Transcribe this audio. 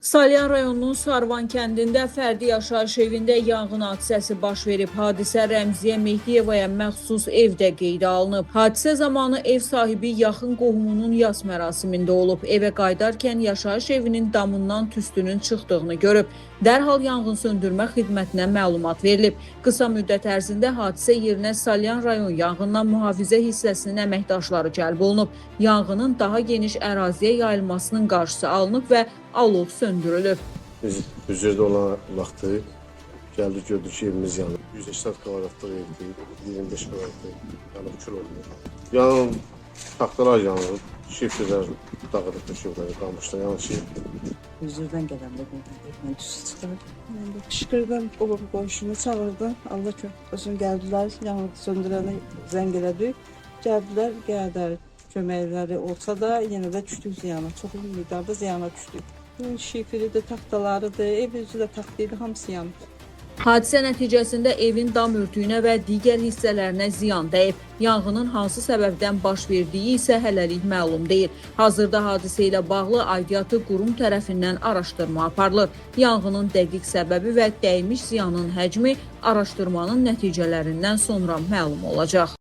Salyan rayonunun Sarvan kəndində fərdi yaşayış evində yanğın hadisəsi baş verib. Hadisə Rəmziyə Mehdiyevaya məxsus evdə qeydə alınıb. Hadisə zamanı ev sahibi yaxın qohumunun yas mərasimində olub. Evə qayıdarkən yaşayış evinin damından tüstünün çıxdığını görüb. Dərhal yanğın söndürmə xidmətinə məlumat verilib. Qısa müddət ərzində hadisə yerinə Salyan rayon yanğından mühafizə hissəsinin əməkdaşları cəlb olunub. Yanğının daha geniş əraziyə yayılmasının qarşısı alınıb və alov söndürülüb. Biz hücrədə olan vaxtı gəldik, gördük ki, evimiz yanıb. 180 kvadratlı evdir, 25 kvadratlı yanıb kül oldu. Yanıb, taxtalar yanıb, şifrlər dağıdıb, şifrləri qalmışlar, yanıb şifr. Hüzurdan gələndə evdən tüstü çıxırdı. Mən də qışqırdım, babam qonşumu çağırdı. Allah köpüsün gəldilər, yanıb söndürəni zəng elədi. Gəldilər, qədər köməkləri olsa da yenə də düşdük ziyana. Çox miqdarda ziyana düşdük. Şifri də, taxtaları da, ev üzü də taxtaydı, hamısı yanıb. Hadisə nəticəsində evin dam örtüyünə və digər hissələrinə ziyan dəyib. Yanğının hansı səbəbdən baş verdiyi isə hələlik məlum deyil. Hazırda hadisə ilə bağlı aidiyyatı qurum tərəfindən araşdırma aparılır. Yanğının dəqiq səbəbi və dəymiş ziyanın həcmi araşdırmanın nəticələrindən sonra məlum olacaq.